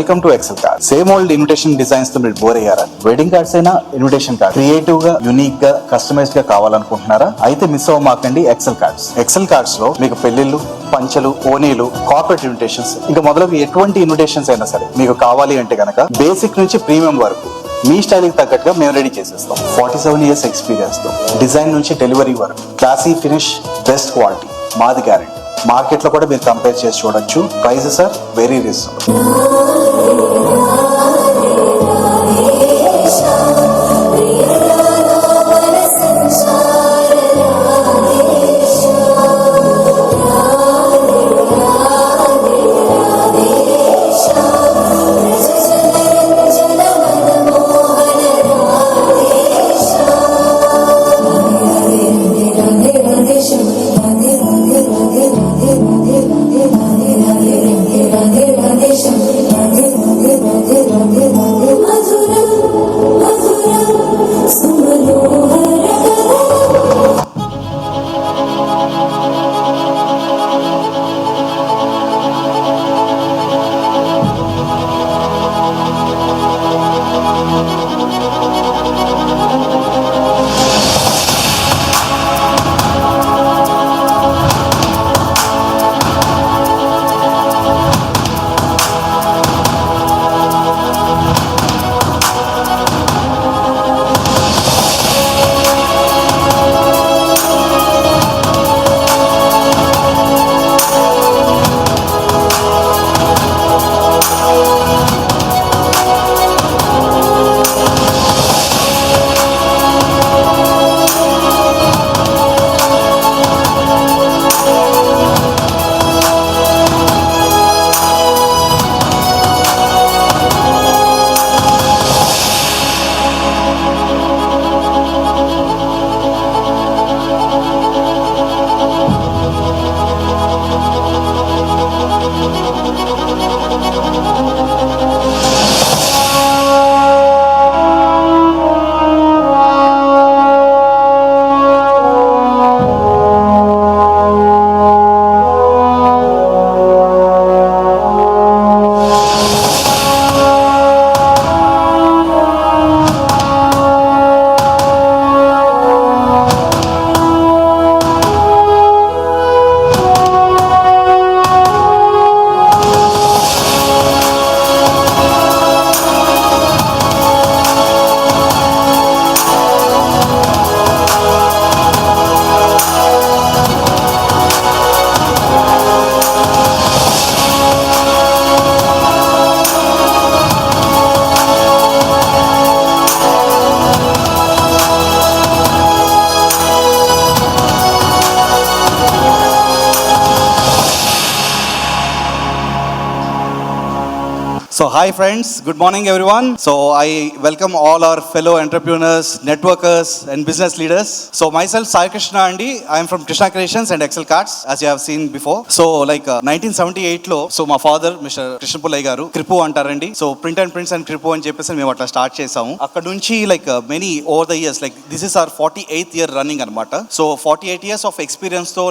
Welcome to Excel card. Same old invitation designs తో మీరు bore అయ్యారా? వెడ్డింగ్ కార్డ్స్ అయినా ఇన్విటేషన్ కార్డ్ క్రియేటివ్ గా, యూనిక్ గా, కస్టమైజ్డ్ గా కావాలనుకుంటున్నారా? అయితే మిస్ అవ్వమాకండి ఎక్సెల్ కార్డ్స్. ఎక్సెల్ కార్డ్స్ లో మీకు పెళ్లిళ్ళు, పంచలు, ఓనీలు, కార్పొరేట్ ఇన్విటేషన్స్ ఇంకా మొదలగు ఎటువంటి ఇన్విటేషన్స్ అయినా సరే మీకు కావాలి అంటే గనక బేసిక్ నుంచి ప్రీమియం వరకు మీ స్టైల్ కి తగ్గట్టుగా మేము రెడీ చేసేస్తాం. 47 years ఎక్స్పీరియన్స్ తో డిజైన్ నుంచి డెలివరీ వరకు క్లాసీ ఫినిష్, బెస్ట్ క్వాలిటీ మాది గ్యారెంటీ. మార్కెట్ లో కూడా మీరు కంపేర్ చేసి చూడొచ్చు. Prices are very reasonable. So hi friends, good morning everyone. So I welcome all our fellow entrepreneurs, networkers and business leaders. So myself Sai Krishna Andi, I am from Krishna Creations and Excel Cards as you have seen before. So 1978 lo so my father Mr. Krishna Pullai garu Kripu antarandi. So print and prints and Kripu అని చెప్పేసి మేము అట్లా start చేసాము. అక్కడ నుంచి many over the years this is our 48th year running అన్నమాట. So 48 years of experience తో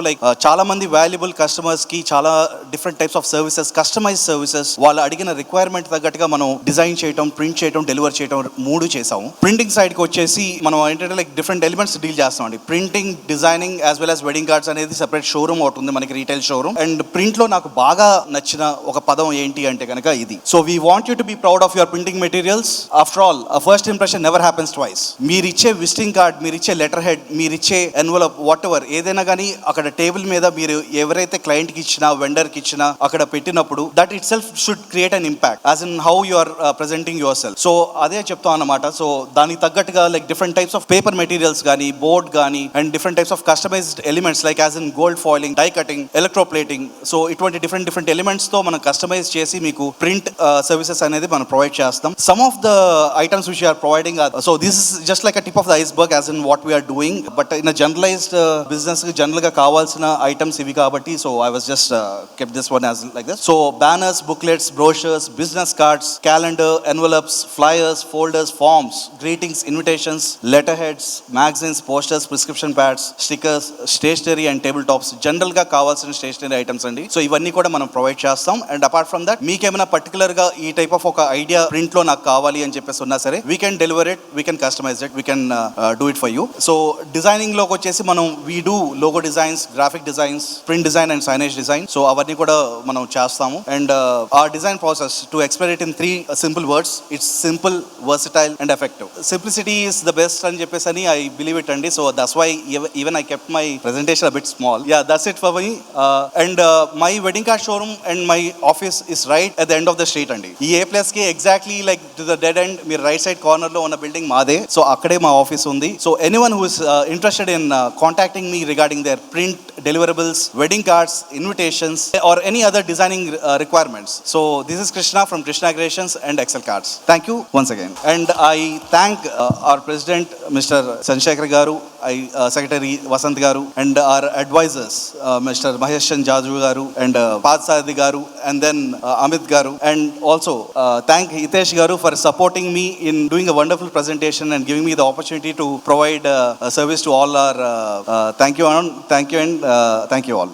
చాలా మంది వాల్యుబుల్ కస్టమర్స్ కి చాలా different types of services, customise services వాళ్ళు అడిగిన రిక్వైర్మెంట్ తగ్గట్టుగా మనం డిజైన్ చేయటం, ప్రింట్ చేయటం, డెలివర్ చేయటం మూడు చేసాము. ప్రింటింగ్ సైడ్ కి వచ్చేసి మనం ఏంటంటే డిఫరెంట్ ఎలిమెంట్స్ డీల్ చేస్తామండి. Printing, designing as well as wedding cards అనేది సెపరేట్ షోరూమ్ ఒకటి ఉంది మనకి, రీటైల్ షోరూమ్. అండ్ ప్రింట్ లో నాకు బాగా నచ్చిన ఒక పదం ఏంటి అంటే కనుక ఇది. So we want you to be proud of your printing materials. After all first impression never happens twice. మీరు ఇచ్చే విజిటింగ్ కార్డ్, మీరు ఇచ్చే లెటర్ హెడ్, మీరు ఇచ్చే ఎన్వలప్, వాట్ ఎవర్ ఏదైనా కానీ అక్కడ టేబుల్ మీద మీరు ఎవరైతే క్లయింట్ కి ఇచ్చినా, వెండర్ కి ఇచ్చినా అక్కడ పెట్టినప్పుడు that it self should create an impact as in how you are presenting yourself. So అదే చెప్తాం అన్నమాట. సో దానికి తగ్గట్టుగా different types of paper materials కానీ, బోర్డ్ కానీ, and different types of customised elements as in gold foiling, die cutting, electroplating. So ఇటువంటి different elements తో మనం కస్టమైజ్ చేసి మీకు ప్రింట్ సర్వీసెస్ అనేది మనం ప్రొవైడ్ చేస్తాం. Some of the items which are providing, so this is just like a tip of the iceberg as in what we are doing, but in a generalized business general గా కావాల్సిన items ఇవి కాబట్టి so I was just kept this one as like this. So banners, booklets, brochures, business business cards, calendar, envelopes, flyers, folders, forms, greetings, invitations, letterheads, magazines, posters, prescription pads, stickers, stationery and tabletops. General గా కావాల్సిన stationery items అండి. So ఇవన్నీ కూడా మనం provide చేస్తాం. And apart from that మీకేమైనా particular గా ఈ టైప్ ఆఫ్ ఒక ఐడియా ప్రింట్ లో నాకు కావాలి అని చెప్పేసి ఉన్నా సరే, we can deliver it, we can customise it, we can do it for you. So designing లోకి వచ్చేసి మనం we do logo designs, graphic designs, print design and signage design. So అవన్నీ కూడా మనం చేస్తాము. And our design process, to explain it in three simple words, it's simple, versatile and effective. Simplicity is the best అని చెప్పేసి I believe it అండి. So that's why even I kept my presentation a bit small. Yeah, that's it for me. And my wedding card showroom and my office is right at the end of the street అండి. ఈ A plus కి exactly like to the dead end, మీరు right side corner లో ఉన్న building మాదే. So అక్కడే మా office ఉంది. So anyone who is interested in contacting me regarding their print, deliverables, wedding cards, invitations or any other designing requirements. So this is Krishna from Krishna Creations and Excel Cards. Thank you once again. And I thank our president Mr. Sanshekar garu, secretary Vasant garu, and our advisors Mr. Maheshan Jaju garu and Padsadi garu, and then Amit garu, and also thank Hitesh garu for supporting me in doing a wonderful presentation and giving me the opportunity to provide a service to all our thank you and thank you all.